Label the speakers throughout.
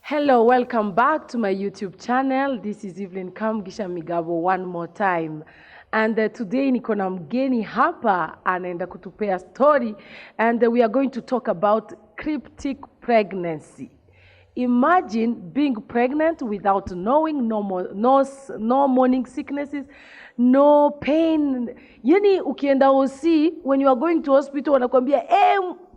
Speaker 1: Hello, welcome back to my YouTube channel. This is Evelyne Kamugisha Migabo one more time. And today niko na mgeni hapa anaenda kutupea story and we are going to talk about cryptic pregnancy. Imagine being pregnant without knowing no morning sicknesses, no pain. Yani ukienda OC, when you are going to hospital wanakuambia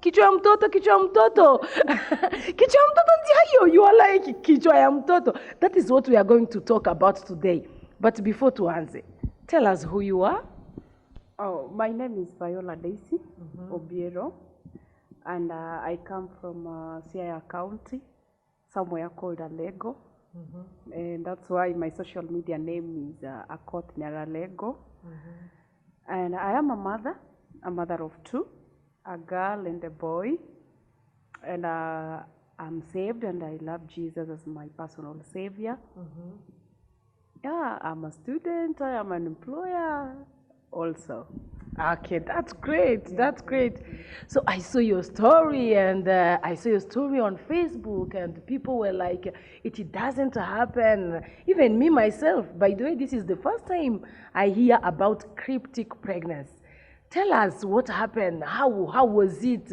Speaker 1: kichwa ya mtoto kichwa ya mtoto kichwa ya mtoto ndio you are like kichwa ya mtoto. That is what we are going to talk about today. But before tuanze, tell us who you are.
Speaker 2: Oh, my name is Viola Obiero, and I come from Siaya County, somewhere called Alego, and that's why my social media name is Akot Nyaralego. And I am a mother of two, a girl and a boy, and I'm saved and I love Jesus as my personal savior. Yeah, I'm a student, I am an employer also.
Speaker 1: Okay, that's great. Yeah. That's great. So I saw your story and I saw your story on Facebook and people were like, it doesn't happen. Even me myself, by the way, this is the first time I hear about cryptic pregnancy. Tell us what happened. How was it?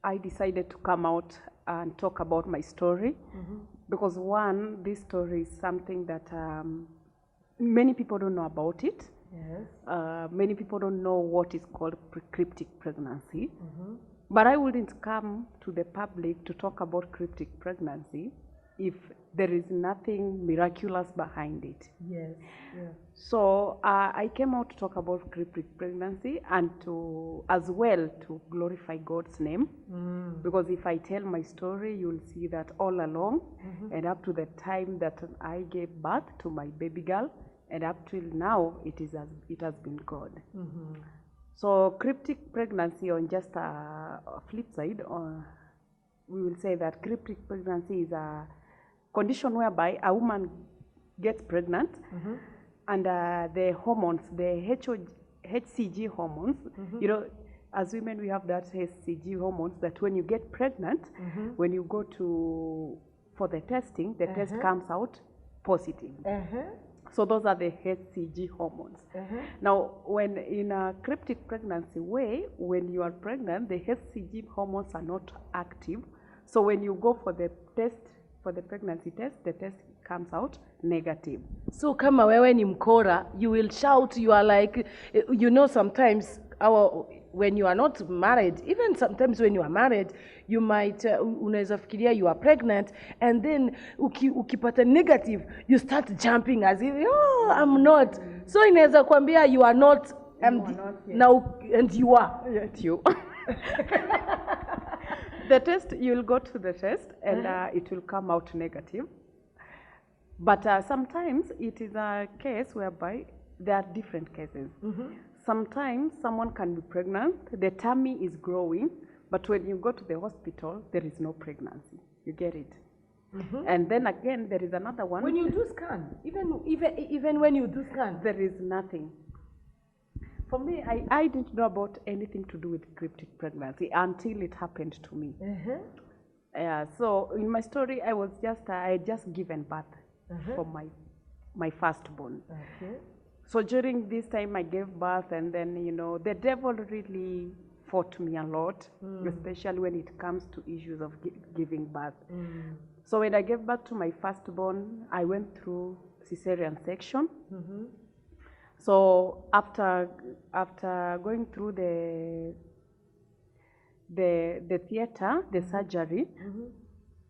Speaker 2: I decided to come out and talk about my story because one, this story is something that many people don't know about it.
Speaker 1: Yes.
Speaker 2: Many people don't know what is called cryptic pregnancy. But I wouldn't come to the public to talk about cryptic pregnancy if there is nothing miraculous behind it.
Speaker 1: Yes. Yeah.
Speaker 2: So I came out to talk about cryptic pregnancy and to as well to glorify God's name. Because if I tell my story, you'll see that all along and up to the time that I gave birth to my baby girl and up till now, it has been God. So cryptic pregnancy, on just a flip side, we will say that cryptic pregnancy is a condition whereby a woman gets pregnant and the hormones, the HCG hormones, as women we have that HCG hormones that when you get pregnant, when you go for the testing, the test comes out positive. So those are the HCG hormones. Now, when in a cryptic pregnancy way, when you are pregnant, the HCG hormones are not active. So when you go for the test, for the pregnancy test, the test comes out negative.
Speaker 1: So kama wewe ni mkora, you will shout, you are like, sometimes when you are not married, even sometimes when you are married, you might, unaweza fikiria you are pregnant, and then ukipata negative, you start jumping as if, I'm not. So inaweza kuambia you are not, now, and you are.
Speaker 2: Yet you. The test, you'll go to the test and it will come out negative. But sometimes it is a case whereby there are different cases. Sometimes someone can be pregnant, the tummy is growing, but when you go to the hospital, there is no pregnancy. You get it? And then again, there is another one.
Speaker 1: When you do scan, even when you do scan,
Speaker 2: there is nothing. For me, I didn't know about anything to do with cryptic pregnancy until it happened to me. So in my story, I had just given birth for my firstborn. So during this time, I gave birth, and then the devil really fought me a lot, especially when it comes to issues of giving birth. So when I gave birth to my firstborn, I went through cesarean section. So after going through the theater, the surgery,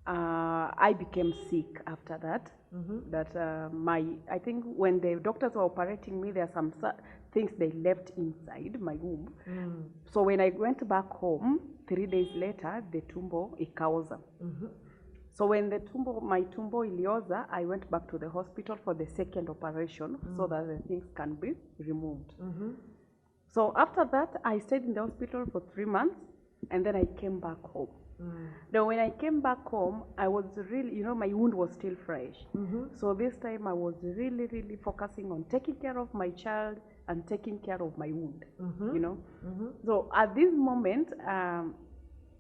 Speaker 2: I became sick after that. I think when the doctors were operating me, there are some things they left inside my womb. So when I went back home, 3 days later, the tumbo ikaoza. So when my tumbo ilioza, I went back to the hospital for the second operation so that the things can be removed. So after that, I stayed in the hospital for 3 months, and then I came back home. Now when I came back home, I was really, my wound was still fresh. So this time I was really, really focusing on taking care of my child and taking care of my wound, So at this moment,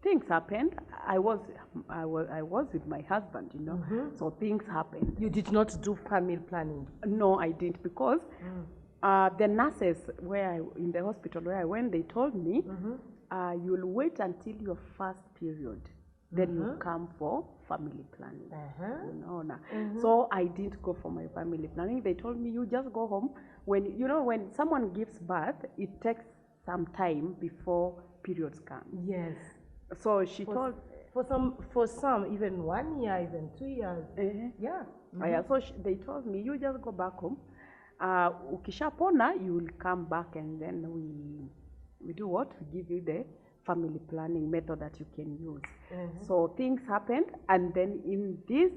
Speaker 2: things happened. I was with my husband, you know, so things happened.
Speaker 1: You did not do family planning?
Speaker 2: No, I didn't, because the nurses in the hospital where I went, they told me, you'll wait until your first period, then you come for family planning. You know, so I didn't go for my family planning. They told me, you just go home. When someone gives birth, it takes some time before periods come.
Speaker 1: Yes.
Speaker 2: So she told.
Speaker 1: For some even 1 year, even 2 years. Yeah.
Speaker 2: Yeah. So they told me, you just go back home. Ukishapona, you will come back, and then we do what? We give you the family planning method that you can use. So things happened, and then in this,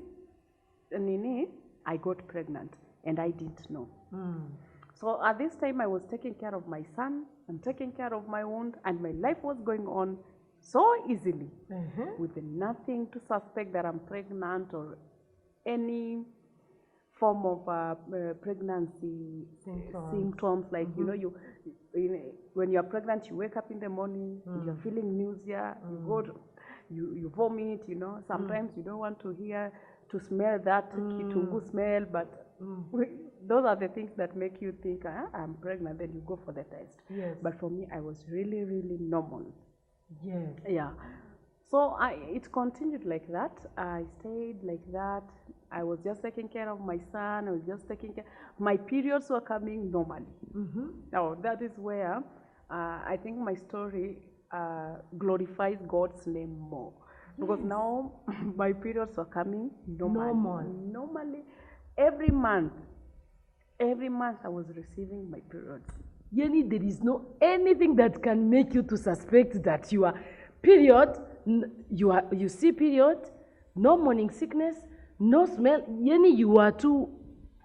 Speaker 2: I got pregnant, and I didn't know. So at this time, I was taking care of my son and taking care of my wound, and my life was going on so easily, with nothing to suspect that I'm pregnant or any form of pregnancy symptoms. Like, you know, when you're pregnant, you wake up in the morning, you're feeling nausea, you vomit, you know. Sometimes you don't want to smell that kitungu smell, but those are the things that make you think, I'm pregnant, then you go for the test.
Speaker 1: Yes.
Speaker 2: But for me, I was really, really normal.
Speaker 1: Yes.
Speaker 2: Yeah. So it continued like that. I stayed like that. I was just taking care of my son. I was just taking care. My periods were coming normally. Now, that is where I think my story glorifies God's name more. Because now my periods were coming normally. Every month I was receiving my periods.
Speaker 1: Yani, there is no anything that can make you to suspect that you are period, you see period, no morning sickness, no smell. Yani, you are too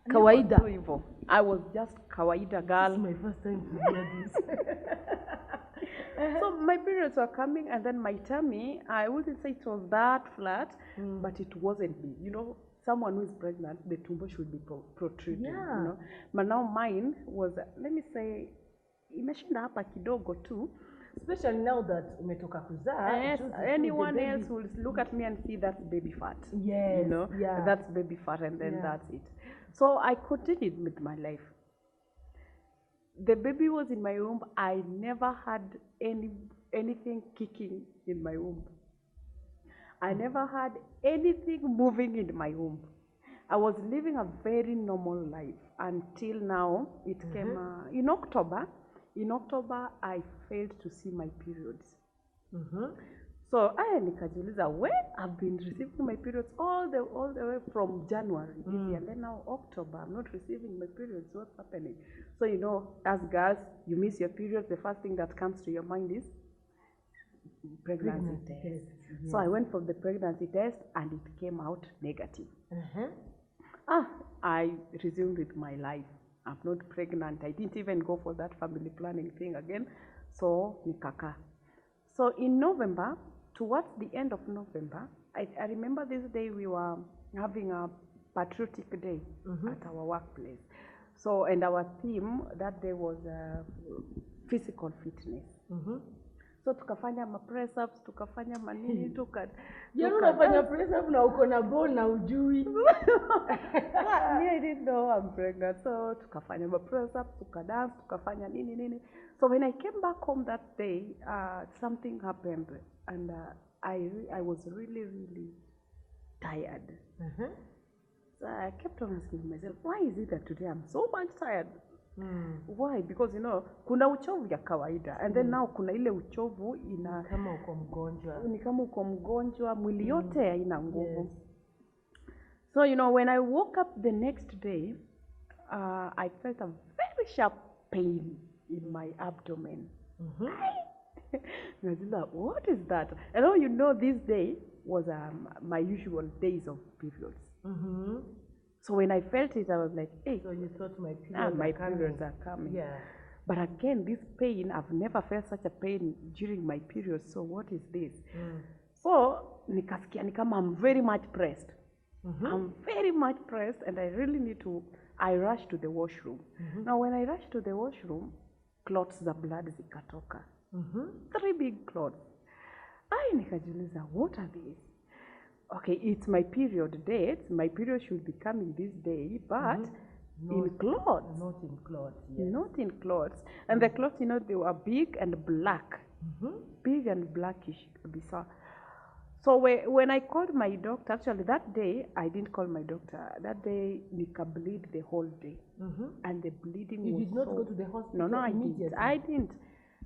Speaker 1: kawaida.
Speaker 2: Too evil. I was just kawaida girl.
Speaker 1: This is my first time to hear this.
Speaker 2: So my periods were coming, and then my tummy, I wouldn't say it was that flat, but it wasn't big. You know, someone who is pregnant, the tumbo should be protruding.
Speaker 1: Yeah.
Speaker 2: You know, but now mine was, let me say, imeshinda hapa kidogo tu.
Speaker 1: Especially now that umetoka kuzaa.
Speaker 2: Yes, anyone else will look at me and see that's baby fat.
Speaker 1: Yes.
Speaker 2: You know, that's baby fat, and then that's it. So I continued with my life. The baby was in my womb. I never had anything kicking in my womb. I never had anything moving in my womb. I was living a very normal life until now. It came in October. In October, I failed to see my periods. So I nikajiuliza, I've been receiving my periods all the way from January this year, and then now October, I'm not receiving my periods. What's happening? So, you know, as girls, you miss your periods, the first thing that comes to your mind is pregnancy test. Yes. So I went for the pregnancy test, and it came out negative. I resumed with my life. I'm not pregnant. I didn't even go for that family planning thing again. So nikaka. So in November, towards the end of November, I remember this day we were having a patriotic day at our workplace. So, and our theme that day was physical fitness. So tukafanya ma press ups, tukafanya manini,
Speaker 1: unafanya press up na uko na bone na ujui.
Speaker 2: I didn't know I'm pregnant. So tukafanya ma press ups, tukadance, tukafanya nini. So when I came back home that day, something happened, and I was really, really tired. So I kept on asking myself, why is it that today I'm so much tired? Why? Because, you know, kuna uchovu ya kawaida, and then now kuna ile uchovu ina
Speaker 1: kama uko mgonjwa.
Speaker 2: Ni kama uko mgonjwa, mwili yote haina nguvu. So, you know, when I woke up the next day, I felt a very sharp pain in my abdomen. What is that? And you know, this day was my usual days of periods. So when I felt it, I was like, hey.
Speaker 1: So you thought my periods
Speaker 2: are coming.
Speaker 1: Yeah.
Speaker 2: But again, this pain, I've never felt such a pain during my periods. So what is this? So nikasikia ni kama I'm very much pressed. I'm very much pressed, and I really need to, I rushed to the washroom. Now when I rushed to the washroom, clots za blood zikatoka. 3 big clots. Nikajiuliza, what are these? Okay, it's my period date. My period should be coming this day, but in clothes.
Speaker 1: Not in clothes, yes.
Speaker 2: Not in clothes. And the clothes, you know, they were big and black. Big and blackish. So when I called my doctor, actually that day, I didn't call my doctor. That day, Nika bleed the whole day. And the bleeding
Speaker 1: You
Speaker 2: was
Speaker 1: did not go to the hospital?
Speaker 2: No,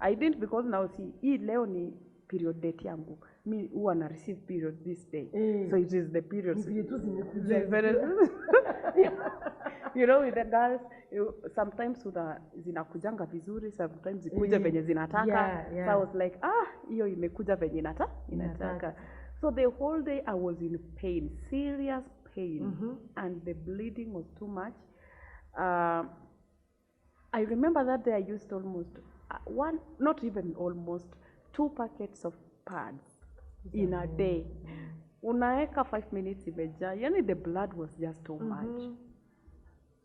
Speaker 2: I didn't because now see, hii leo ni period date yangu. Me huwa na receive period this day. So it is the period. You know, with the girls, sometimes zinakujanga vizuri, sometimes zikuja venye zinataka. So I was like, hiyo imekuja venye inataka. So the whole day I was in pain, serious pain, and the bleeding was too much. I remember that day I used almost not even almost, 2 packets of pads in a day. Unaeka 5 minutes imejaa. Yani the blood was just too much.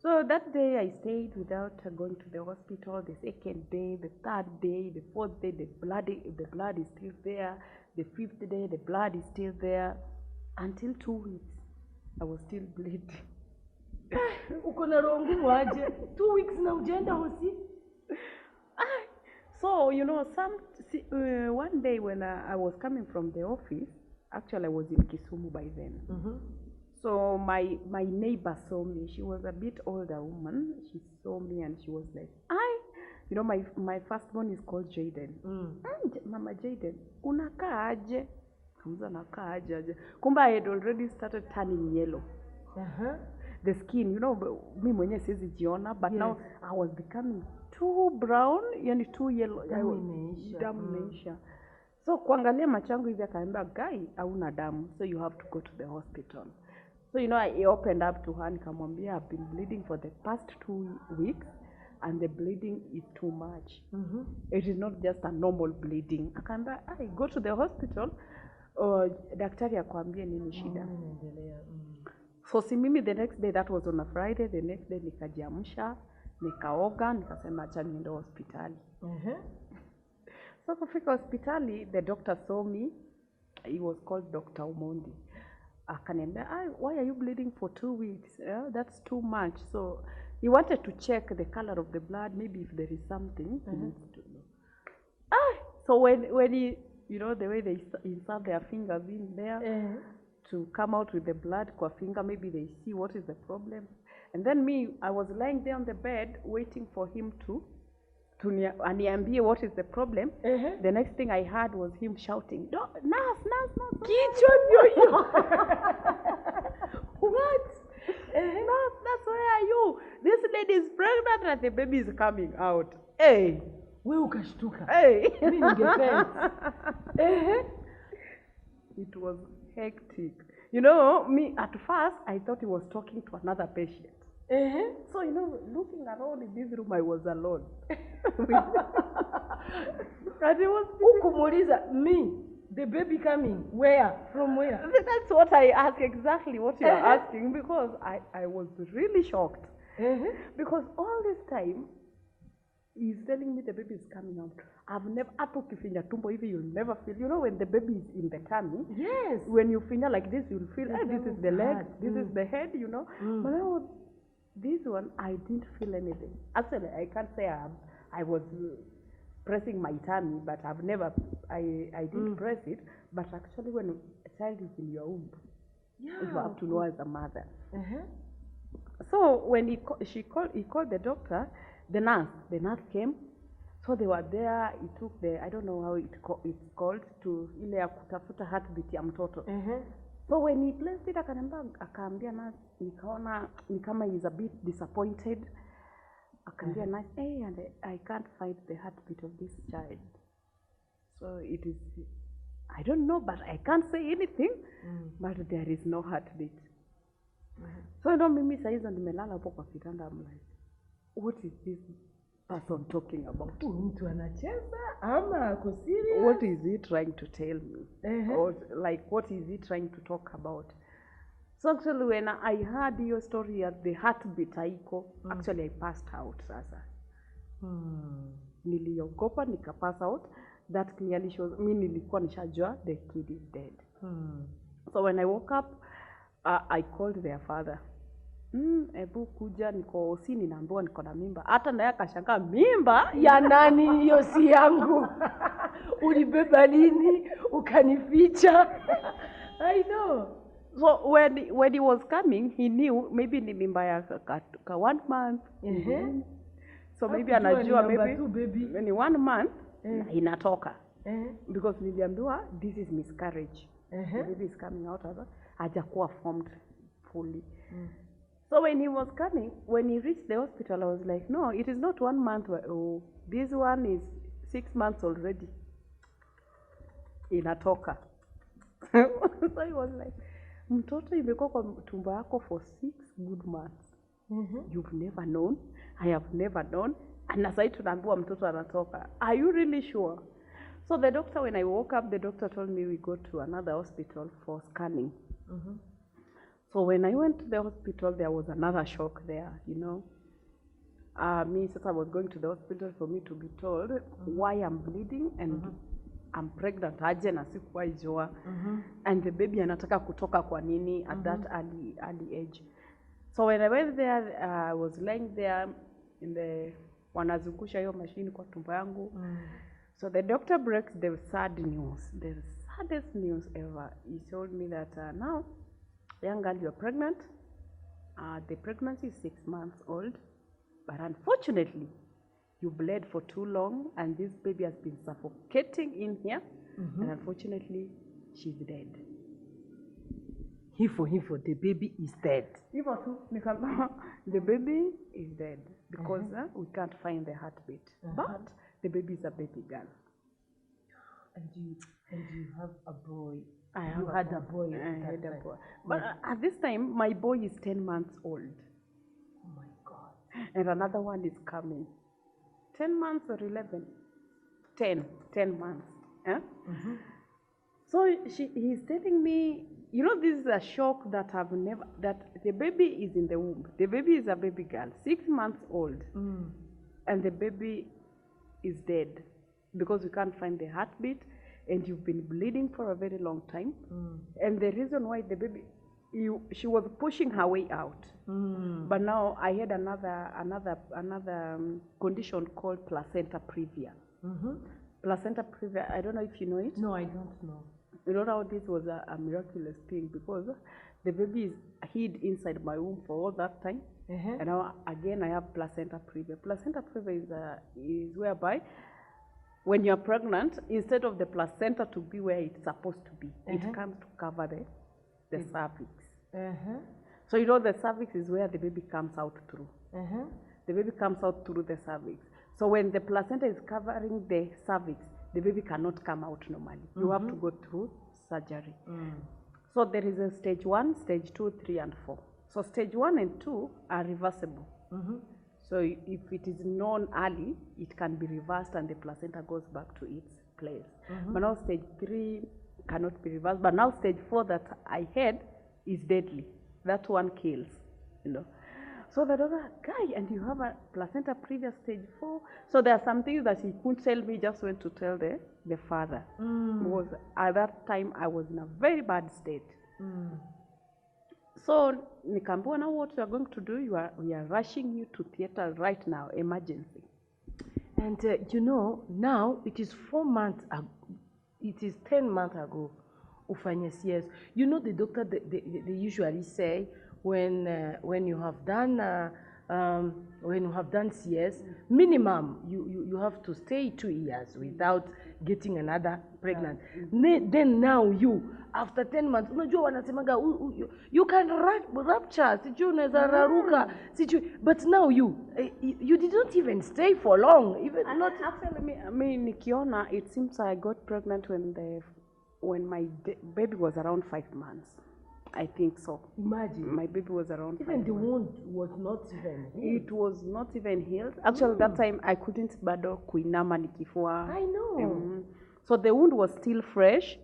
Speaker 2: So that day I stayed without going to the hospital. The second day, the third day, the fourth day, the blood is still there. The 5th day, the blood is still there. Until 2 weeks, I was still bleeding.
Speaker 1: Uko na roho ngumu aje? 2 weeks na ujenda hosi?
Speaker 2: So, you know, one day when I was coming from the office, actually I was in Kisumu by then. So my neighbor saw me. She was a bit older woman. She saw me and she was like, you know, my firstborn is called Jaden. Mama Jaden, unakaa aje? Kamza nakaa aje. Kumba I had already started turning yellow. The skin, you know, mi mwenye siwezi jiona, but now I was becoming too brown, yani too yellow. Damu imeisha. So kuangalia machangu hivi akaambia, guy, hauna damu, so you have to go to the hospital. So, you know, I opened up to her nikamwambia, I've been bleeding for the past 2 weeks and the bleeding is too much. It is not just a normal bleeding. Akaambia, go to the hospital, daktari akwambie nini shida. So si mimi the next day, that was on a Friday, the next day nikajiamsha, nikaoga, nikasema acha niende hospitali. So kufika hospitali, the doctor saw me. He was called Dr. Omondi. Akaniambia, why are you bleeding for 2 weeks? That's too much. So he wanted to check the color of the blood, maybe if there is something he needs to know. So when he, you know, the way they insert their fingers in there to come out with the blood kwa finger, maybe they see what is the problem. And then I was lying there on the bed waiting for him to aniambie what is the problem. The next thing I heard was him shouting, nurse.
Speaker 1: Kichwa ndio. What?
Speaker 2: Nurse, where are you? This lady is pregnant and the baby is coming out. Hey.
Speaker 1: Wewe ukashtuka.
Speaker 2: Hey.
Speaker 1: Mimi ningependa.
Speaker 2: It was hectic. You know, me at first I thought he was talking to another patient. So, you know, looking around in this room, I was alone. And he was
Speaker 1: ukumuliza, me, the baby coming, where? From where?
Speaker 2: That's what I asked, exactly what you are asking, because I was really shocked. Because all this time, he's telling me the baby is coming out. I've never, hata ukifinya tumbo hivi, you'll never feel, you know, when the baby is in the tummy,
Speaker 1: yes,
Speaker 2: when you finger like this, you'll feel, this is the leg, this is the head, you know. But this one, I didn't feel anything. Actually, I can't say I was pressing my tummy, but I've never, I didn't press it. But actually, when a child is in your womb, you have to know as a mother. So when he called the doctor, the nurse came. So they were there. He took I don't know how it's called, to ile ya kutafuta heartbeat ya mtoto. So when he placed it, akaambia nurse, nikaona ni kama he's a bit disappointed. Akaambia nurse, and I can't find the heartbeat of this child. So it is, I don't know, but I can't say anything. But there is no heartbeat. So, you know, mimi saizo nimelala hapo kwa kitanda, I'm like, what is this person talking about?
Speaker 1: Mtu anacheza ama ako serious?
Speaker 2: What is he trying to tell me? Or like, what is he trying to talk about? So actually, when I heard your story at the heartbeat haiko, actually I passed out sasa. Niliogopa, nika pass out. that clearly shows, mi nilikuwa nishajua the kid is dead. So when I woke up, I called their father. Ebu kuja, niko si ninaambiwa niko na mimba. Hata naye akashangaa, mimba
Speaker 1: ya nani hiyo? Si yangu. Ulibeba lini ukanificha? I know.
Speaker 2: So when he was coming, he knew maybe ni mimba ya ka 1 month. So maybe anajua maybe ni 1 month inatoka. Because niliambiwa this is miscarriage. The baby is coming out, hajakuwa formed fully. So when he was coming, when he reached the hospital, I was like, no, it is not 1 month. Oh, this one is 6 months already. Inatoka. So he was like, mtoto imekuwa kwa tumbo yako for 6 good months. You've never known. I have never known. And sasa tunaambiwa mtoto anatoka. Are you really sure? So the doctor, when I woke up, the doctor told me we go to another hospital for scanning. So when I went to the hospital, there was another shock there, you know. Me, since I was going to the hospital for me to be told why I'm bleeding and I'm pregnant, aje na sikuwahi jua, and the baby anataka kutoka kwa nini at that early age. So when I went there, I was lying there in the wanazungusha hiyo machine kwa tumbo yangu. So the doctor breaks the sad news, the saddest news ever. He told me that now, young girl, you're pregnant. The pregnancy is 6 months old, but unfortunately, you bled for too long, and this baby has been suffocating in here, and unfortunately, she's dead.
Speaker 1: Hifo, the baby is dead.
Speaker 2: The baby is dead because we can't find the heartbeat, but the baby is a baby girl.
Speaker 1: And you have a boy.
Speaker 2: I
Speaker 1: had a boy.
Speaker 2: I had a boy. But at this time, my boy is 10 months old.
Speaker 1: Oh my God.
Speaker 2: And another one is coming. 10 months or 11? 10 months. So he's telling me, you know, this is a shock that that the baby is in the womb. The baby is a baby girl, 6 months old. And the baby is dead because we can't find the heartbeat, and you've been bleeding for a very long time. And the reason why the baby, she was pushing her way out. But now I had another condition called placenta previa. Placenta previa, I don't know if you know it.
Speaker 1: No, I don't know.
Speaker 2: You know how this was a miraculous thing, because the baby is hid inside my womb for all that time. And now again I have placenta previa. Placenta previa is whereby when you're pregnant, instead of the placenta to be where it's supposed to be, it comes to cover the cervix. So you know the cervix is where the baby comes out through. The baby comes out through the cervix. So when the placenta is covering the cervix, the baby cannot come out normally. You have to go through surgery. So there is a stage 1, stage 2, 3, and 4. So stage 1 and 2 are reversible. So if it is known early, it can be reversed and the placenta goes back to its place. But now stage 3 cannot be reversed. But now stage 4 that I had is deadly. That one kills, you know. So the doctor, guy, and you have a placenta previa stage 4. So there are some things that he couldn't tell me, just went to tell the father. Because at that time I was in a very bad state. So nikambiwa, now what we are going to do, we are rushing you to theater right now, emergency.
Speaker 1: And you know, now it is 4 months ago, it is 10 months ago, ufanye CS. You know, the doctor, they usually say, when you have done CS, minimum you have to stay 2 years without getting another pregnant. Then now you, after 10 months, unajua wanasemaga you can rupture, sijui unaweza raruka, sijui, but now you did not even stay for long, even not.
Speaker 2: Actually, me nikiona, it seems I got pregnant when my baby was around 5 months. I think so.
Speaker 1: Imagine.
Speaker 2: My baby was around 5
Speaker 1: even the
Speaker 2: months.
Speaker 1: wound was not even healed.
Speaker 2: It was not even healed. Actually, that time I couldn't bado kuinama nikifua.
Speaker 1: I know.
Speaker 2: So the wound was still fresh.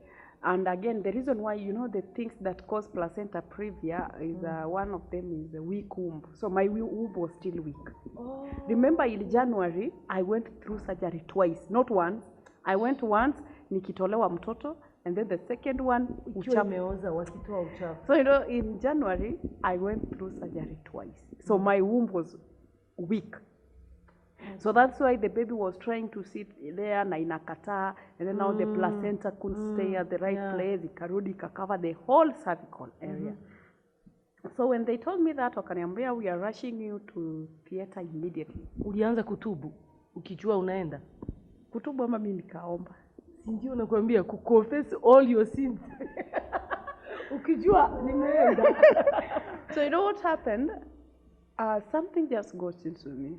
Speaker 2: And again, the reason why, you know, the things that cause placenta previa is one of them is a weak womb. So my womb was still weak. Remember in January, I went through surgery twice, not once. I went once, nikitolewa mtoto, and then the second one, uchafu.
Speaker 1: Imeoza wakitoa uchafu.
Speaker 2: So, in January, I went through surgery twice. So my womb was weak. So that's why the baby was trying to sit there, na inakataa, and then now the placenta couldn't stay at the right place, ikarudi cover the whole cervical area. So when they told me that, wakaniambia, we are rushing you to theater immediately.
Speaker 1: Ulianza kutubu, ukijua unaenda?
Speaker 2: Kutubu ama mimi nikaomba.
Speaker 1: Si ndio nakwambia confess all your sins. Ukijua nimeenda.
Speaker 2: So what happened? Something just got into me.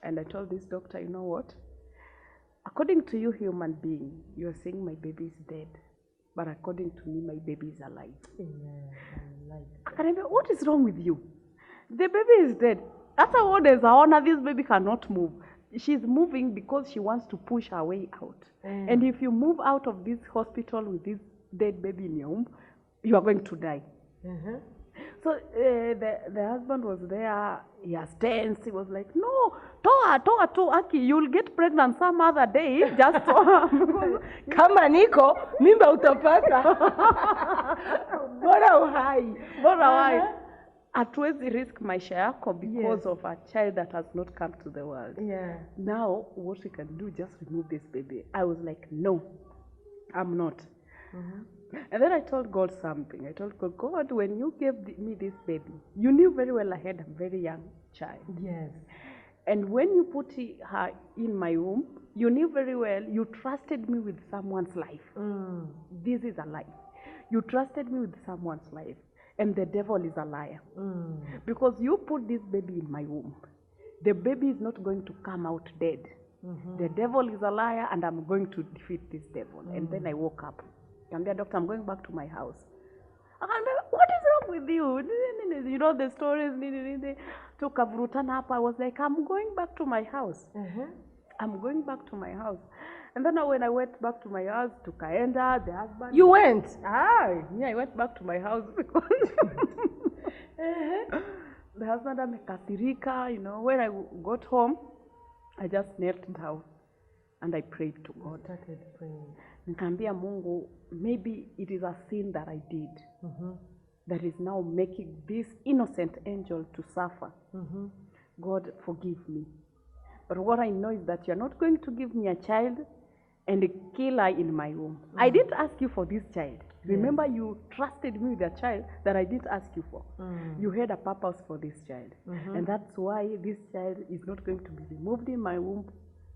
Speaker 2: And I told this doctor, you know what? According to you, human being, you're saying my baby is dead. But according to me, my baby is alive. Amen. What is wrong with you? The baby is dead. After all, there's a honor, this baby cannot move. She's moving because she wants to push her way out. And if you move out of this hospital with this dead baby in your womb, you are going to die. So the husband was there, he was tense, he was like, no, toa, Aki, you'll get pregnant some other day, just toa.
Speaker 1: Kama niko, mimba utapata. Bora uhai.
Speaker 2: Hatuwezi risk maisha yako because of a child that has not come to the world. Now, what we can do, just remove this baby. I was like, no, I'm not. And then I told God something. I told God, God, when you gave me this baby, you knew very well I had a very young child.
Speaker 1: Yes.
Speaker 2: And when you put her in my womb, you knew very well, you trusted me with someone's life. This is a life. You trusted me with someone's life. And the devil is a liar. Because you put this baby in my womb. The baby is not going to come out dead. The devil is a liar, and I'm going to defeat this devil. And then I woke up. I'm there, doctor, I'm going back to my house. What is wrong with you? You know the stories. I was like, I'm going back to my house. I'm going back to my house. And then when I went back to my house, to Kaenda, the husband...
Speaker 1: You went?
Speaker 2: Yeah, I went back to my house because... The husband amekasirika, when I got home, I just knelt down and I prayed to God.
Speaker 1: Started praying.
Speaker 2: Nikaambia Mungu, maybe it is a sin that I did that is now making this innocent angel to suffer. God, forgive me. But what I know is that you're not going to give me a child and kill her in my womb. I didn't ask you for this child. Remember, you trusted me with a child that I didn't ask you for. You had a purpose for this child. And that's why this child is not going to be removed in my womb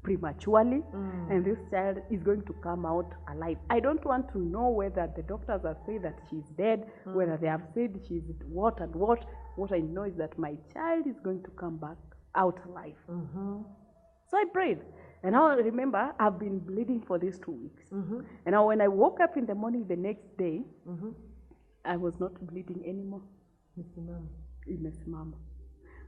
Speaker 2: prematurely, and this child is going to come out alive. I don't want to know whether the doctors have said that she's dead, whether they have said she's what and what. What I know is that my child is going to come back out alive. So I prayed. And now remember, I've been bleeding for these 2 weeks. And now when I woke up in the morning the next day, I was not bleeding anymore. Imesimama.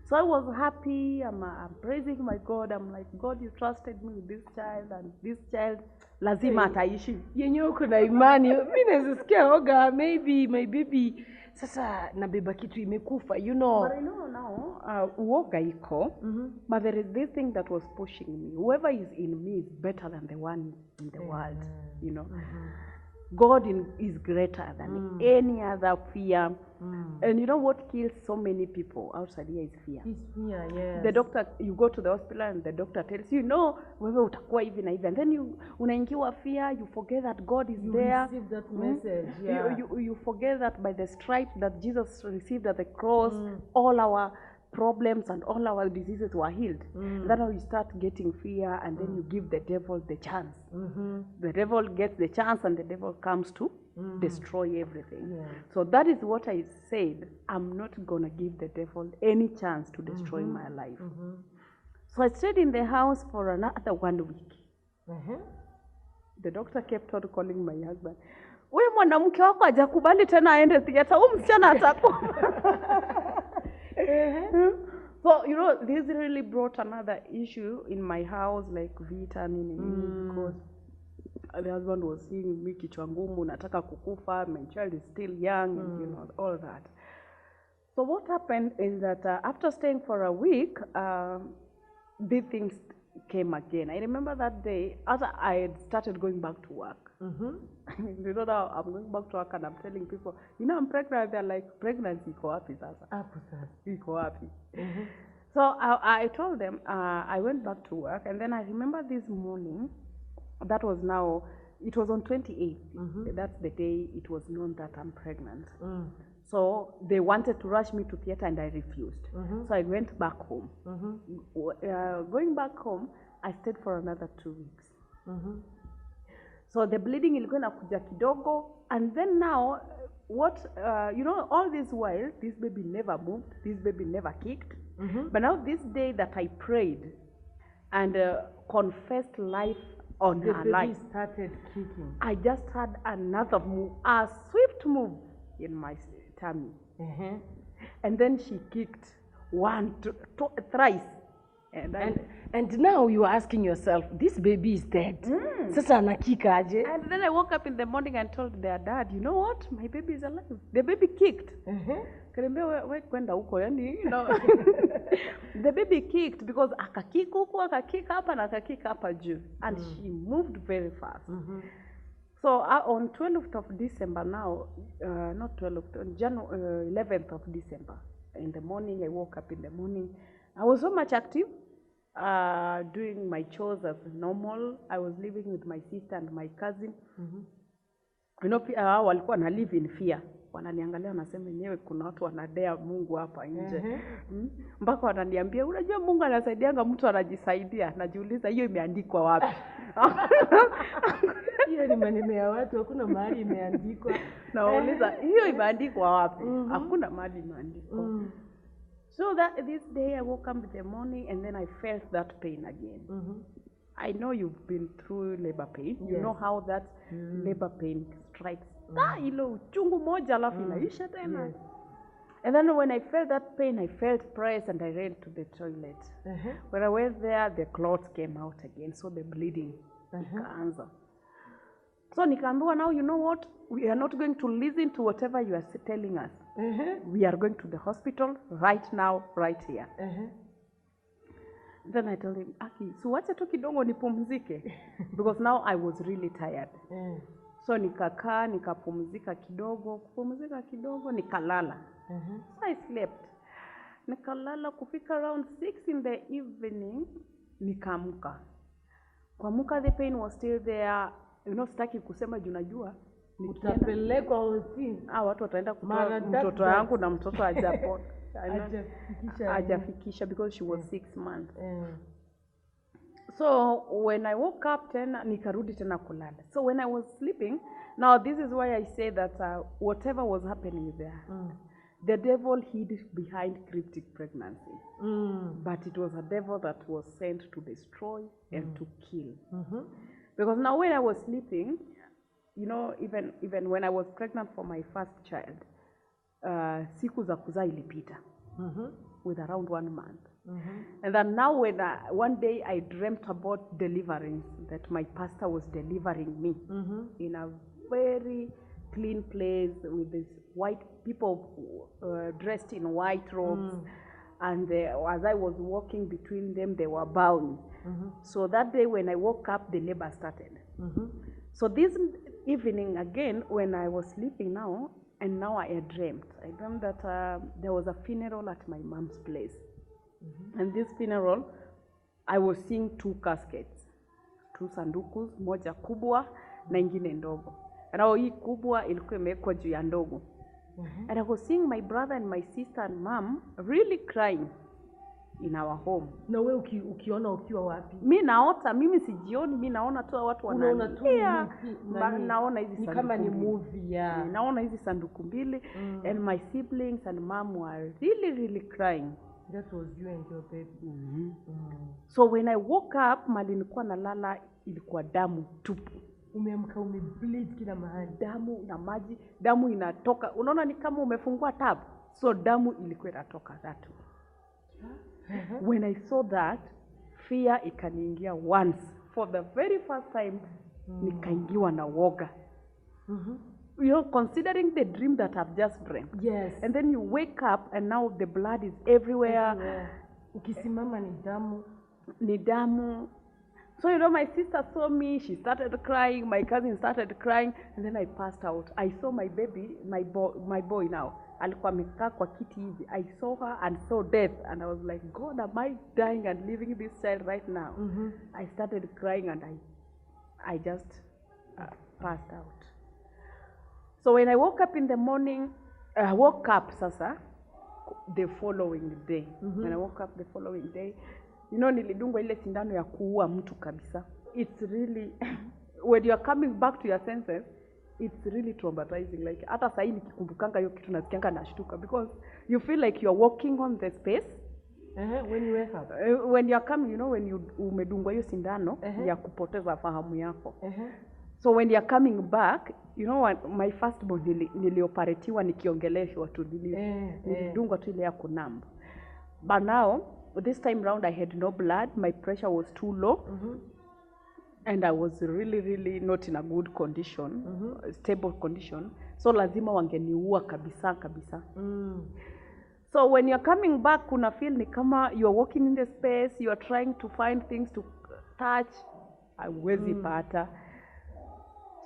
Speaker 2: So I was happy. I'm praising my God. I'm like, God, you trusted me with this child, and this child lazima ataishi.
Speaker 1: Yenyewe kuna imani. Mimi nazisikia oga, maybe my baby sasa nabeba kitu imekufa,
Speaker 2: But I know now, uoga iko, but there is this thing that was pushing me. Whoever is in me is better than the one in the world, God is greater than any other fear. And you know what kills so many people outside here is fear.
Speaker 1: It's fear, yes.
Speaker 2: The doctor, you go to the hospital and the doctor tells you, no, wewe utakuwa hivi na hivi. And then unaingiwa fear, you forget that God is there.
Speaker 1: You receive that message,
Speaker 2: You forget that by the stripes that Jesus received at the cross, all our problems and all our diseases were healed. That's how you start getting fear, and then you give the devil the chance. The devil gets the chance, and the devil comes to destroy everything. So that is what I said. I'm not going to give the devil any chance to destroy my life. So I stayed in the house for another 1 week. The doctor kept on calling my husband. Wewe mwanamke wako hajakubali tena aende theater, msichana atakuwa. So, this really brought another issue in my house, like vita, because the husband was seeing me kichwa ngumu, nataka kukufa, my child is still young, and, all that. So what happened is that after staying for a week, these things came again. I remember that day after I had started going back to work. You know now I'm going back to work and I'm telling people, you know, I'm pregnant. They're like, pregnancy iko wapi sasa? Iko wapi? So I told them, I went back to work, and then I remember this morning, that was now, it was on 28th. That's the day it was known that I'm pregnant. So they wanted to rush me to theater and I refused. So I went back home. Going back home, I stayed for another 2 weeks. So the bleeding ilikuwa inakuja kidogo, and then now, you know, all this while, this baby never moved, this baby never kicked. But now this day that I prayed and confessed life on her life,
Speaker 1: baby started kicking.
Speaker 2: I just had another move, a swift move in my tummy. And then she kicked thrice.
Speaker 1: And now you are asking yourself, this baby is dead. Sasa anakika aje?
Speaker 2: And then I woke up in the morning and told their dad, you know what? My baby is alive. The baby kicked. Kaniambia wewe kwenda huko, yani, you know. The baby kicked because akakika huko, akakika hapa na akakika hapa juu. And she moved very fast. So on 12th of December now, not 12th, on 11th of December, in the morning, I woke up in the morning. I was so much active, doing my chores as normal. I was living with my sister and my cousin. You know, walikuwa na live in fear. Wananiangalia wanasema nyewe kuna watu wanadea Mungu hapa nje. Mpaka wananiambia, unajua Mungu anasaidianga mtu anajisaidia. Najiuliza hiyo imeandikwa wapi?
Speaker 1: Hiyo ni maneno ya watu, hakuna mahali imeandikwa.
Speaker 2: Nauliza hiyo imeandikwa wapi? Hakuna mahali imeandikwa. So that this day I woke up in the morning and then I felt that pain again. I know you've been through labor pain. You know how that labor pain strikes. Ilo uchungu moja alafu inaisha tena. And then when I felt that pain, I felt pressed and I ran to the toilet. When I went there, the clots came out again, so the bleeding ikaanza. So nikaambiwa, now you know what? We are not going to listen to whatever you are telling us. We are going to the hospital right now, right here. Then I told him, Aki, so wacha tu kidogo nipumzike. Because now I was really tired. So nikakaa, nikapumzika kidogo, nikalala. So I slept. Nikalala kufika around 6 in the evening, nikaamka. Kuamka, the pain was still there. You know, sitaki kusema junajua.
Speaker 1: Utapelekwa hospitali.
Speaker 2: Watu wataenda kutoa mtoto yangu na mtoto hajafikisha because she was 6 months. So when I woke up tena nikarudi tena kulala. So when I was sleeping, now this is why I say that whatever was happening there, the devil hid behind cryptic pregnancy. But it was a devil that was sent to destroy and to kill. Because now when I was sleeping, you know, even when I was pregnant for my first child, siku za kuzaa ilipita with around 1 month. And then now when one day I dreamt about deliverance, that my pastor was delivering me in a very clean place with these white people dressed in white robes. And as I was walking between them, they were bowing. So that day when I woke up, the labor started. So this evening again, when I was sleeping now, and now I had dreamt. I dreamt that there was a funeral at my mom's place. And this funeral, I was seeing 2 caskets. 2 sandukus, moja kubwa na ingine ndogo. And hii kubwa ilikuwa imewekwa juu ya ndogo. And I was seeing my brother and my sister and mom really crying in our home.
Speaker 1: Na wewe ukiona ukiwa wapi?
Speaker 2: Mimi sijioni, mimi naona tu watu wanalia. Naona hizi sanduku
Speaker 1: kama ni movie
Speaker 2: naona hizi sanduku mbili and my siblings and mom were really crying.
Speaker 1: That was you and your baby.
Speaker 2: So when I woke up, mali nilikuwa nalala ilikuwa damu tupu.
Speaker 1: Umeamka umebleed kila mahali.
Speaker 2: Damu na maji, damu inatoka. Unaona ni kama umefungua tab. So damu ilikuwa inatoka that way. When I saw that, fear ikaniingia once. For the very first time, nikaingiwa na woga. You know, considering the dream that I've just dreamt.
Speaker 1: Yes.
Speaker 2: And then you wake up and now the blood is everywhere.
Speaker 1: Ukisimama ni damu.
Speaker 2: ni damu. So, you know, my sister saw me, she started crying, my cousin started crying, and then I passed out. I saw my baby, my boy now, alikuwa amekaa kwa kiti hivi. I saw her and saw death, and I was like, God, am I dying and leaving this child right now? I started crying, and I just passed out. So when I woke up in the morning, I woke up sasa the following day. When I woke up the following day, you know, nilidungwa ile sindano ya kuua mtu kabisa. It's really, when you are coming back to your senses, it's really traumatizing. Like, hata sahi nikikumbukanga hiyo kitu nasikianga nashtuka, because you feel like you are walking on the space.
Speaker 1: When you wake up.
Speaker 2: When you are coming, you know, when you umedungwa hiyo sindano ya kupoteza fahamu yako. So when you are coming back, you know what, my first born nilioperatiwa nikiongeleshwa tu, nilidungwa tu ile ya kunamba. But now, this time round I had no blood, my pressure was too low, and I was really not in a good condition, stable condition. So lazima wangeniua kabisa. So when you're coming back, kuna feel ni kama you're walking in the space, you are trying to find things to touch, hauwezi pata.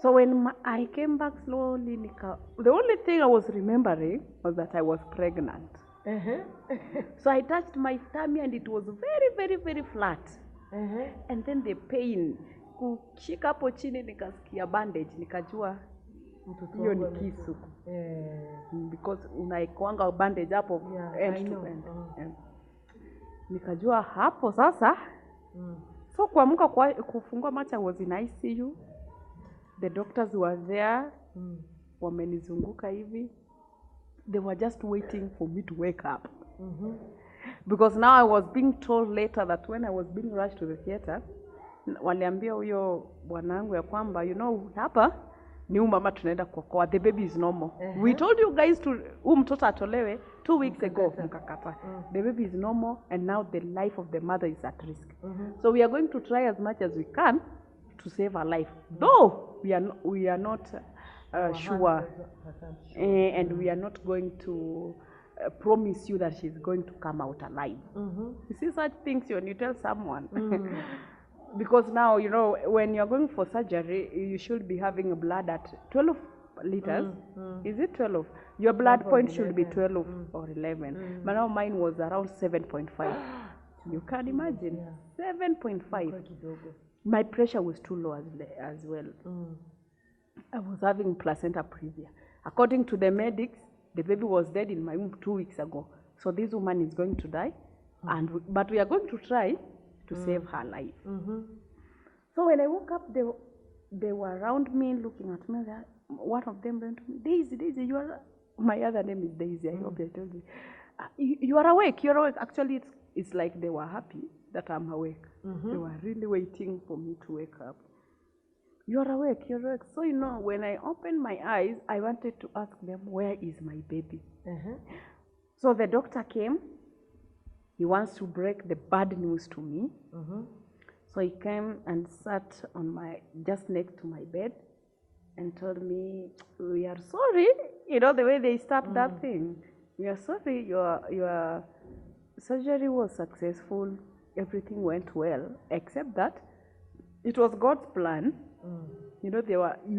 Speaker 2: So when I came back slowly, the only thing I was remembering was that I was pregnant. So I touched my tummy and it was very flat. And then the pain, kushika hapo chini nikasikia bandage, nikajua hiyo ni kisu. Because unaikuanga bandage hapo end to end. Nikajua hapo sasa. So kuamka kufungua macho, I was in ICU. The doctors were there. Wamenizunguka hivi. They were just waiting for me to wake up. Because now I was being told later that when I was being rushed to the theater, waliambia huyo bwanangu ya kwamba, you know, hapa ni mama tunaenda kuokoa, the baby is normal. We told you guys to mtoto atolewe 2 weeks ago, mkakata. The baby is normal, and now the life of the mother is at risk. So we are going to try as much as we can to save her life, though we are not sure, and we are not going to promise you that she's going to come out alive. You see such things when you tell someone. Because now, you know, when you're going for surgery, you should be having blood at 12 liters. Is it 12? Your blood point should be 12 or 11. But now mine was around 7.5. You can imagine. 7.5. My pressure was too low as well. I was having placenta previa. According to the medics, the baby was dead in my womb 2 weeks ago. So this woman is going to die. But we are going to try to save her life. So when I woke up, they were around me, looking at me. One of them went to me, Daisy, you are... My other name is Daisy, I hope I told you. You are awake, you're awake. Actually, it's like they were happy that I'm awake. They were really waiting for me to wake up. You're awake. So, you know, when I opened my eyes, I wanted to ask them, where is my baby? So the doctor came. He wants to break the bad news to me. So he came and sat on just next to my bed and told me, we are sorry, you know, the way they start that thing. We are sorry, your surgery was successful, everything went well, except that it was God's plan. You know,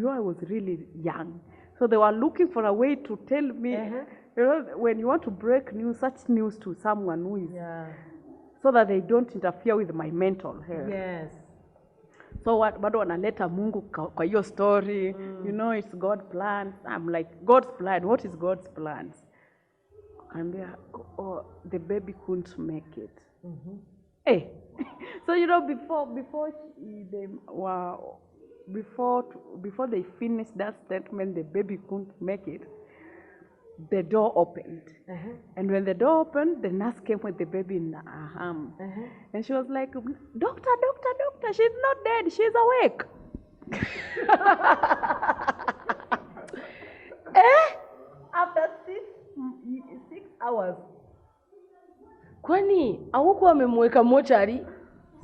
Speaker 2: I was really young. So they were looking for a way to tell me, you know, when you want to break such news to someone who is, so that they don't interfere with my mental health.
Speaker 1: Yes.
Speaker 2: So bado wanaleta Mungu kwa hiyo story, you know, it's God's plan. I'm like, God's plan, what is God's plans? And the baby couldn't make it. Hey. So, you know, before they finished that statement, the baby couldn't make it, the door opened. And when the door opened, the nurse came with the baby in her arm. And she was like, doctor, she's not dead, she's awake. After 6 hours.
Speaker 1: Kwani hauko wamemweka mochari?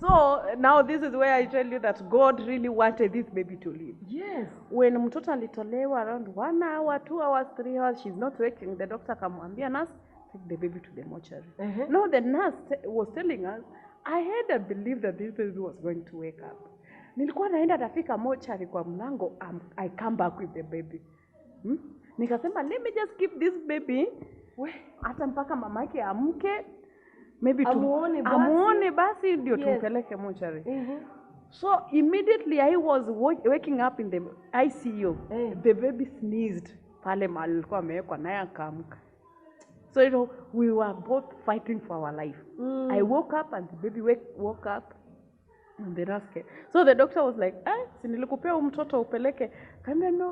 Speaker 2: So now this is where I tell you that God really wanted this baby to live.
Speaker 1: Yes.
Speaker 2: When mtoto alitolewa around 1 hour, 2 hours, 3 hours, she's not waking, the doctor akamwambia nurse, take the baby to the mortuary. No, the nurse was telling us, I had a belief that this baby was going to wake up. Nilikuwa naenda tafika mochari kwa mlango, I come back with the baby. Nikasema, let me just keep this baby. Hata mpaka mamake amke. Maybe amuone basi ndio tumpeleke mochari. So immediately I was waking up in the ICU. The baby sneezed. Pale mahali alikuwa amewekwa naye akaamka. So we were both fighting for our life. I woke up and the baby woke up. And the nurse came. So the doctor was like, si nilikupea mtoto upeleke. Kambia no.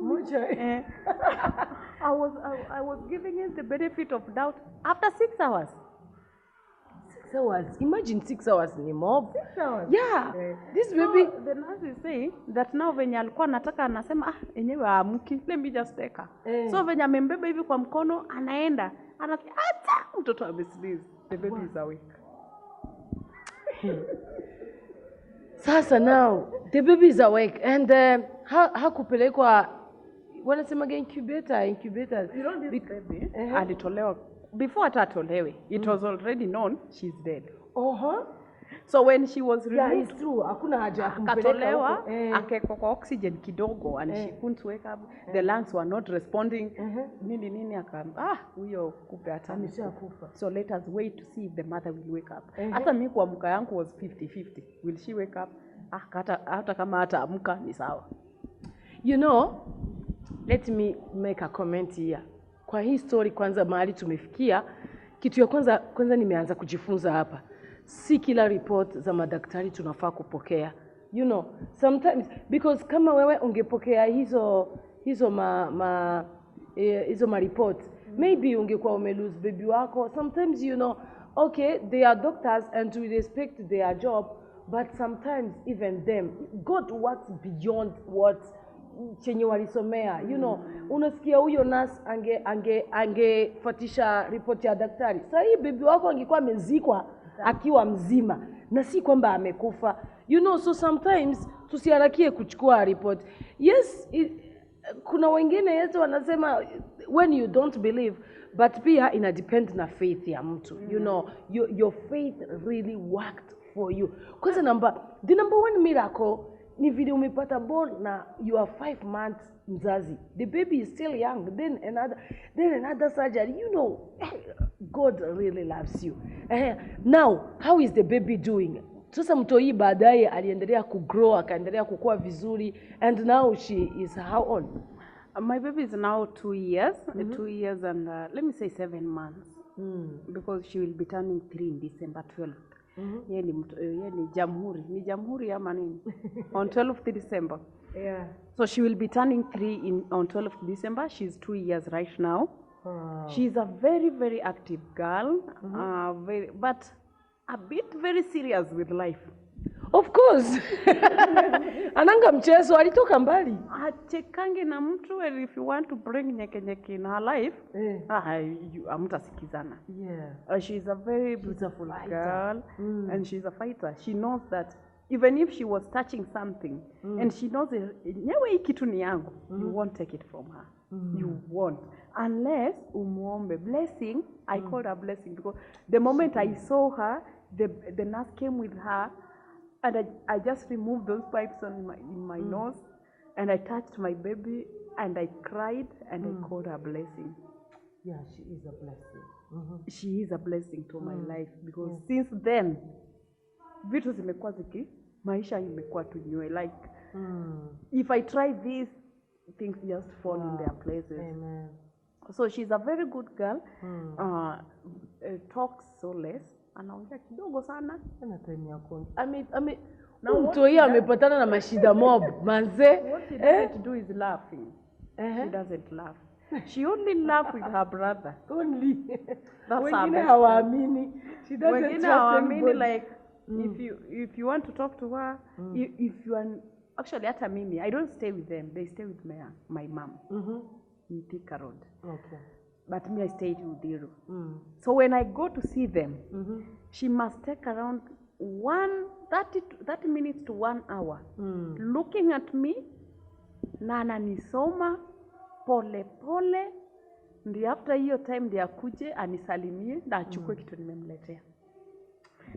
Speaker 2: I was giving him the benefit of doubt after 6 hours.
Speaker 1: 6 hours. Imagine 6 hours ni mob.
Speaker 2: 6 hours.
Speaker 1: Yeah. This baby.
Speaker 2: So the nurse is saying that now venye alikuwa anataka anasema enyewe aamki. Let me just take her. So venye amembeba hivi kwa mkono anaenda. Anasema acha mtoto amesneeze. The baby is awake.
Speaker 1: Sasa now the baby is awake and hakupelekwa wanasema incubator.
Speaker 2: You know this baby alitolewa before atolewe. It was already known she's dead. So when she was removed,
Speaker 1: yeah, it's true. Hakuna haja
Speaker 2: akatolewa akekwa kwa oxygen kidogo and she couldn't wake up. The lungs were not responding. Nini huyo kupe ameshakufa. So let us wait to see if the mother will wake up. Hata mimi kuamka yangu was 50-50. Will she wake up? Hata kama hataamka ni sawa.
Speaker 1: You know, let me make a comment here. Kwa hii story kwanza mahali tumefikia, kitu ya kwanza nimeanza kujifunza hapa. Si kila report za madaktari tunafaa kupokea. You know, sometimes because kama wewe ungepokea hizo ma reports, maybe ungekuwa lose baby wako. Sometimes you know, okay, they are doctors and we respect their job, but sometimes even them, God works beyond what chenye walisomea. You know, unasikia huyo nurse angefuatisha report ya daktari. Sasa hii baby wako angekuwa amezikwa akiwa mzima na si kwamba amekufa. You know, so sometimes tusiharakie kuchukua report. Yes, kuna wengine yetu wanasema when you don't believe, but pia ina depend na faith ya mtu. You know, your faith really worked for you. Kwanza the number one miracle ni vile umepata born na you are 5 months mzazi. The baby is still young. Then another surgery. You know, God really loves you. Now, how is the baby doing? Sasa mtoi baadaye aliendelea kugrow, akaendelea kukua vizuri, and now she is how old?
Speaker 2: My baby is now 2 years. 2 years and let me say 7 months. Because she will be turning 3 in December 12th. Ye ni jamhuri ama nini? On 12th December.
Speaker 1: Yeah.
Speaker 2: So she will be turning 3 on 12th December. She's 2 years right now. She's a very, very active girl, but a bit very serious with life.
Speaker 1: Of course. Ananga mchezo alitoka mbali.
Speaker 2: Achekange na mtu, and if you want to bring nyeke in her life, amtasikizana.
Speaker 1: Yeah.
Speaker 2: She's a very beautiful girl, and she's a fighter. She knows that even if she was touching something, and she knows nyewe hii kitu ni yangu, you won't take it from her. You won't. Unless umuombe. Blessing, I called her blessing because the moment I saw her, the nurse came with her, and I just removed those pipes in my nose, and I touched my baby, and I cried, and I called her blessing.
Speaker 1: Yeah, she is a blessing.
Speaker 2: She is a blessing to my life because since then, vitu zimekuwa maisha imekuwa tunywe. Like, if I try this, things just fall in their places.
Speaker 1: Amen.
Speaker 2: So she's a very good girl. Talks so less. Anaongea kidogo sana.
Speaker 1: Ana time ya kuongea. Mtoi amepatana na mashida mob manze.
Speaker 2: What she doesn't do is laughing. She doesn't laugh. She only laughs with her brother.
Speaker 1: Only.
Speaker 2: That's
Speaker 1: wengine hawaamini. She doesn't
Speaker 2: wengine hawaamini. Like, if you want to talk to her, if you are actually hata mimi, I don't stay with them. They stay with my mom. In Thika Road.
Speaker 1: Okay.
Speaker 2: But me, I stay in Udiru. So when I go to see them, she must take around 30 minutes to 1 hour looking at me, na ananisoma pole pole, ndi after hiyo time ndi akuje anisalimie na achukue kitu nimemletea.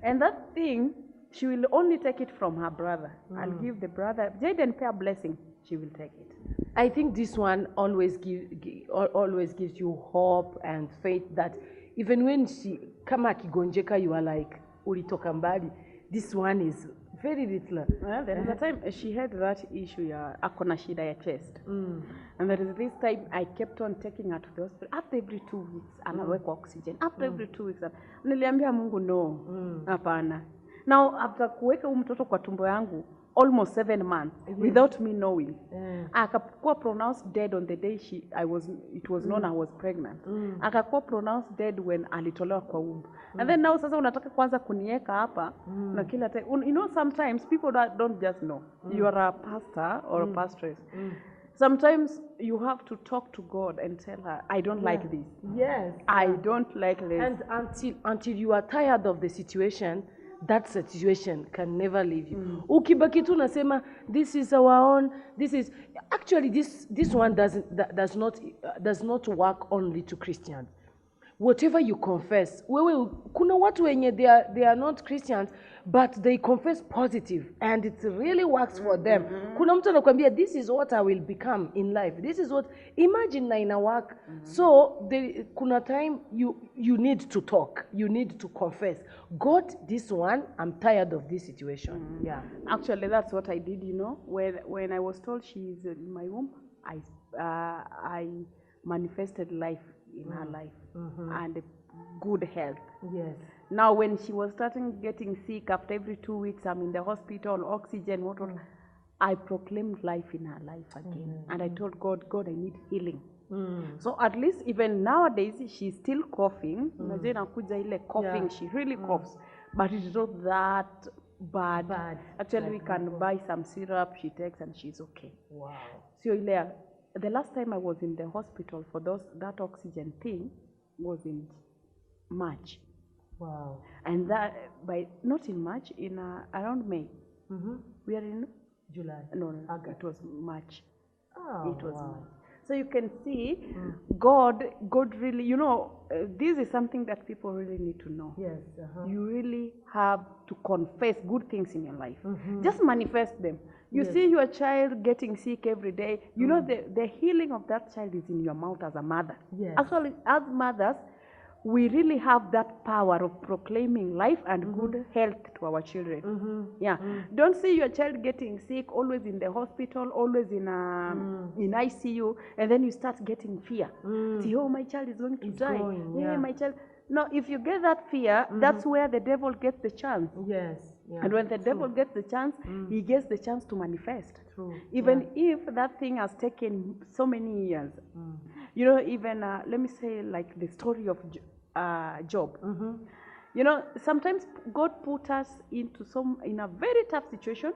Speaker 2: And that thing she will only take it from her brother. I'll give the brother, Jaden pair blessing, she will take it.
Speaker 1: I think this one always gives you hope and faith that even when she kama akigonjeka, you are like ulitoka mbali. This one is very little.
Speaker 2: Well, there is a time she had that issue ya akona shida ya chest. And there is this time I kept on taking her to the hospital. After every 2 weeks anawekwa oxygen. After every 2 weeks niliambia Mungu no. Hapana. Now after kuweka mtoto kwa tumbo yangu almost 7 months without me knowing. Akakuwa pronounced dead on the day it was known I was pregnant. Akakuwa pronounced dead when alitolewa kwa womb. And then now sasa unataka kwanza kunieka hapa na kila time. You know, sometimes people don't just know. You are a pastor or a pastoress. Sometimes you have to talk to God and tell her, I don't like this.
Speaker 1: Yes.
Speaker 2: I don't like this.
Speaker 1: And until you are tired of the situation, that situation can never leave you. Ukibaki tu nasema this is our own, this is actually this one does not work only to Christians. Whatever you confess, wewe kuna watu wenye they are not Christians but they confess positive and it really works for them. Kuna mtu anakuambia this is what I will become in life. This is what, imagine na ina work. So kuna time you need to talk, you need to confess. God, this one, I'm tired of this situation. Yeah.
Speaker 2: Actually, that's what I did, you know. When I was told she is in my womb, I manifested life in her life and good health.
Speaker 1: Yes.
Speaker 2: Now, when she was starting getting sick after every 2 weeks, I'm in the hospital, oxygen, what. I proclaimed life in her life again. And I told God, I need healing. So at least even nowadays, she's still coughing. Coughing, she really coughs. But it's not that bad. Actually, we can buy some syrup she takes and she's okay.
Speaker 1: Wow.
Speaker 2: So the last time I was in the hospital for that oxygen thing was in March.
Speaker 1: Wow.
Speaker 2: And that not in March, in around May. We are in
Speaker 1: July.
Speaker 2: No,
Speaker 1: August.
Speaker 2: it was March.
Speaker 1: Oh,
Speaker 2: it was
Speaker 1: wow.
Speaker 2: March. So you can see, God really, you know, this is something that people really need to know.
Speaker 1: Yes.
Speaker 2: You really have to confess good things in your life. Just manifest them. You see your child getting sick every day. You know, the healing of that child is in your mouth as a mother.
Speaker 1: Yes.
Speaker 2: Actually, as mothers, we really have that power of proclaiming life and good health to our children. Yeah. Don't see your child getting sick, always in the hospital, always in ICU, and then you start getting fear. See, oh, my child is going to die. My child. No, if you get that fear, that's where the devil gets the chance.
Speaker 1: Yes. Yeah.
Speaker 2: And when the devil gets the chance, he gets the chance to manifest.
Speaker 1: True.
Speaker 2: Even if that thing has taken so many years. You know, even, let me say, like the story of Job. You know, sometimes God put us in a very tough situation,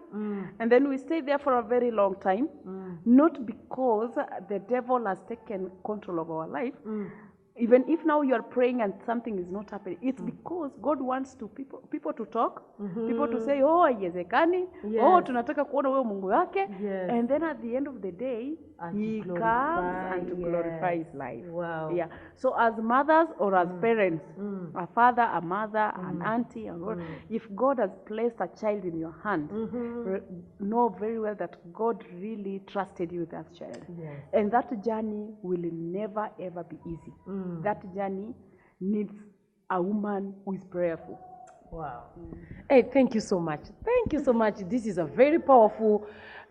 Speaker 2: and then we stay there for a very long time, not because the devil has taken control of our life. Even if now you are praying and something is not happening, it's because God wants people to talk, people to say, oh, haiwezekani, oh, tunataka kuona wewe Mungu wake, and then at the end of the day, he comes and to glorify his life.
Speaker 1: Wow.
Speaker 2: Yeah. So as mothers or as parents, a father, a mother, an auntie, if God has placed a child in your hand, know very well that God really trusted you with that child.
Speaker 1: Yes.
Speaker 2: And that journey will never ever be easy. That journey needs a woman who is prayerful.
Speaker 1: Wow. Hey, thank you so much. Thank you so much. This is a very powerful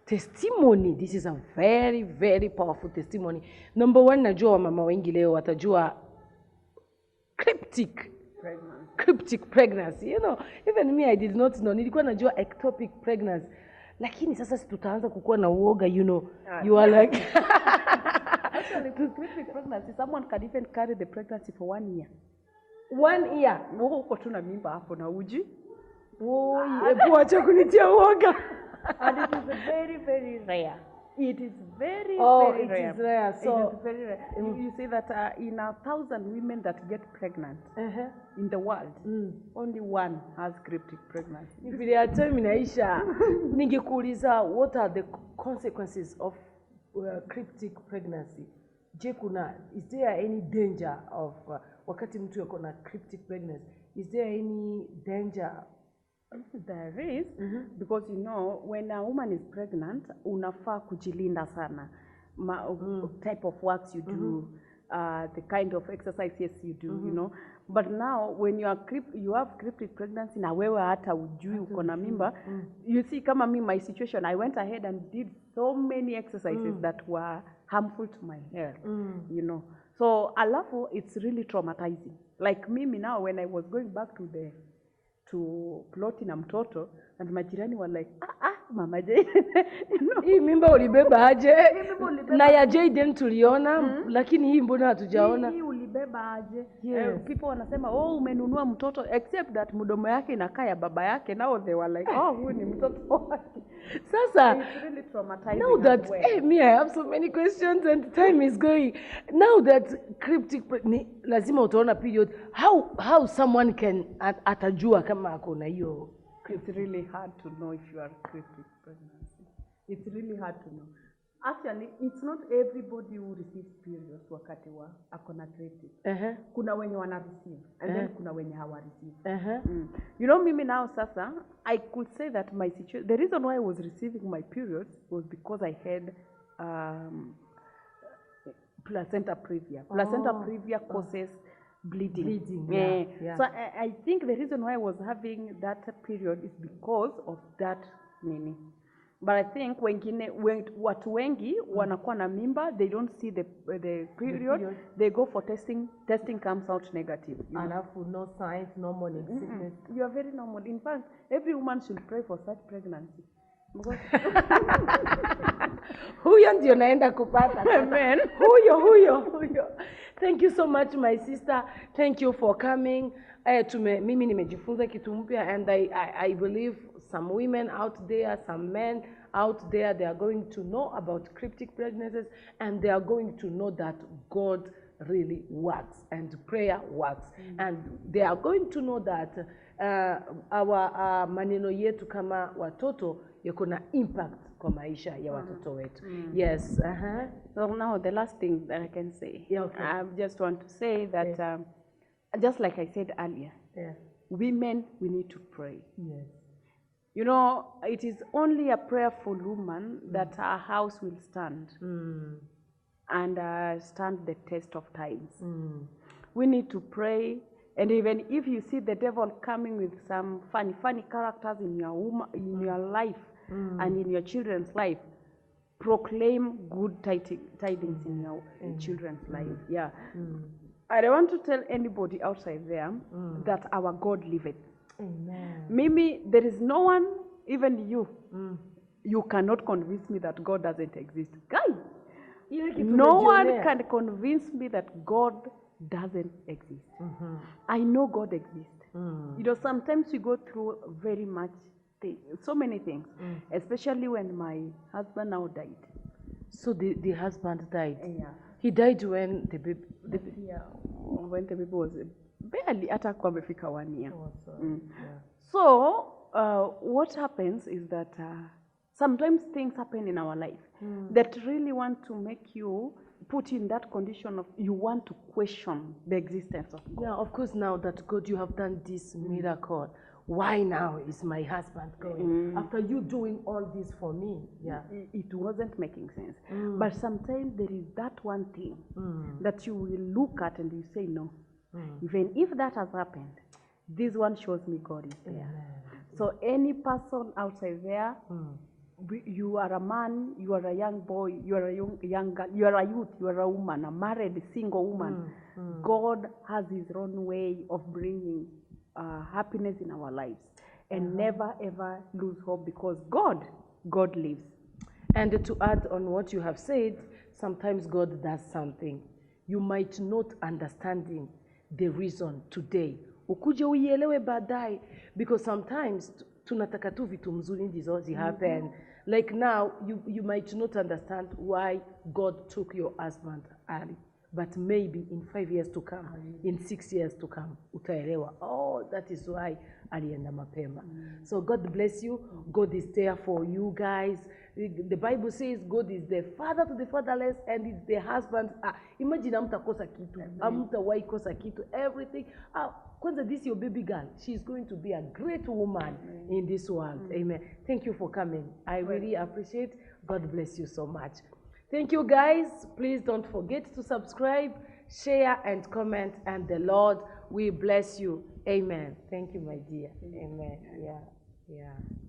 Speaker 1: testimony. This is a very, very powerful testimony. Number one, najua mama wengi leo watajua cryptic pregnancy. You know, even me, I did not know. Nilikuwa najua ectopic pregnancy. Lakini sasa tutaanza kukua na uoga, you know. You are like...
Speaker 2: Actually, cryptic pregnancy, someone can even carry the pregnancy for 1 year.
Speaker 1: 1 year?
Speaker 2: Uko tu na mimba hapo na uji.
Speaker 1: Acha kunitia uoga.
Speaker 2: And it is very, very rare. It is very, very rare.
Speaker 1: It is rare. So,
Speaker 2: it is very rare. You say that in 1,000 women that get pregnant in the world, only one has cryptic pregnancy.
Speaker 1: If there are time inaisha, ningekuuliza what are the consequences of cryptic pregnancy? Je, is there any danger of wakati mtu yuko na cryptic pregnancy? Is there any danger
Speaker 2: There is, because you know, when a woman is pregnant, unafaa kujilinda sana. Type of works you do, the kind of exercises you do, you know. But now, when you have cryptic pregnancy, na wewe hata ujui uko na mimba, you see, kama me, my situation, I went ahead and did so many exercises that were harmful to my health, you know. So, alafu, it's really traumatizing. Like me now, when I was going back to plot na mtoto, and majirani were like, Mama Jane, you know.
Speaker 1: Hii mimba ulibeba aje? Na ya Jaden tuliona, lakini hii mbona hatujaona?
Speaker 2: Hii ulibeba aje? People wanasema, umenunua mtoto, except that mdomo yake inakaa ya baba yake. Now they were like, huyu ni mtoto wake.
Speaker 1: Sasa,
Speaker 2: it's really traumatizing.
Speaker 1: Now that, me, I have so many questions and time is going. Now that cryptic, lazima utaona period, how someone can atajua kama ako na hiyo?
Speaker 2: It's really hard to know if you are cryptic pregnancy. It's really hard to know. Actually, it's not everybody who receives periods wakati wa akona cryptic. Kuna wenye wana receive, and then kuna wenye hawa receive. You know, mimi now sasa, I could say that my situation, the reason why I was receiving my periods was because I had placenta previa. Placenta previa causes bleeding. Yeah. So I think the reason why I was having that period is because of that nini. But I think watu wengi wanakuwa na mimba, they don't see the period, they go for testing comes out negative.
Speaker 1: Alafu no signs, no morning sickness.
Speaker 2: You are very normal. In fact, every woman should pray for such pregnancy.
Speaker 1: Huyo ndio naenda kupata.
Speaker 2: Amen.
Speaker 1: Huyo. Thank you so much, my sister. Thank you for coming. Mimi nimejifunza kitu mpya, and I believe some women out there, some men out there, they are going to know about cryptic pregnancies, and they are going to know that God really works and prayer works. And they are going to know that our maneno yetu kama watoto yako na impact kwa maisha ya watoto wetu. Yes.
Speaker 2: So now the last thing that I can say.
Speaker 1: Yeah, okay.
Speaker 2: I just want to say that just like I said earlier, women, we need to pray.
Speaker 1: Yes.
Speaker 2: You know, it is only a prayerful woman that our house will stand and stand the test of times. We need to pray, and even if you see the devil coming with some funny characters in your life and in your children's life, proclaim good tidings in your children's life. Yeah. I don't want to tell anybody outside there that our God liveth.
Speaker 1: Amen.
Speaker 2: Mimi, there is no one, even you, you cannot convince me that God doesn't exist. Guys, no one can convince me that God doesn't exist. I know God exists. You know, sometimes we go through very much so many things, especially when my husband now died.
Speaker 1: So the husband died?
Speaker 2: Yeah.
Speaker 1: He died when the baby...
Speaker 2: when the baby was barely hata kwa amefika 1 year.
Speaker 1: Yeah.
Speaker 2: So, what happens is that sometimes things happen in our life that really want to make you put in that condition of you want to question the existence of God.
Speaker 1: Yeah, of course, now that God, you have done this miracle, why now is my husband going? After you doing all this for me,
Speaker 2: it wasn't making sense. But sometimes there is that one thing that you will look at and you say, no, even if that has happened, this one shows me God is there. So any person outside there, you are a man, you are a young boy, you are a young girl, you are a youth, you are a woman, a married single woman. God has his own way of bringing happiness in our lives, and never ever lose hope, because God lives.
Speaker 1: And to add on what you have said, sometimes God does something. You might not understanding the reason today. Ukuje uielewe baadaye, because sometimes tunataka tu vitu mzuri ndizo happen. Like now, you might not understand why God took your husband early. But maybe in 5 years to come, in 6 years to come, utaelewa, oh, that is why alienda mapema. So God bless you. God is there for you guys. The Bible says God is the father to the fatherless and is the husband. Imagine hamtakosa kitu, hamtawahi kosa kitu, everything. Kwanza, this your baby girl, she's going to be a great woman in this world. Amen. Thank you for coming. I really appreciate. God bless you so much. Thank you, guys. Please don't forget to subscribe, share, and comment. And the Lord will bless you. Amen. Thank you, my dear. Amen. Yeah.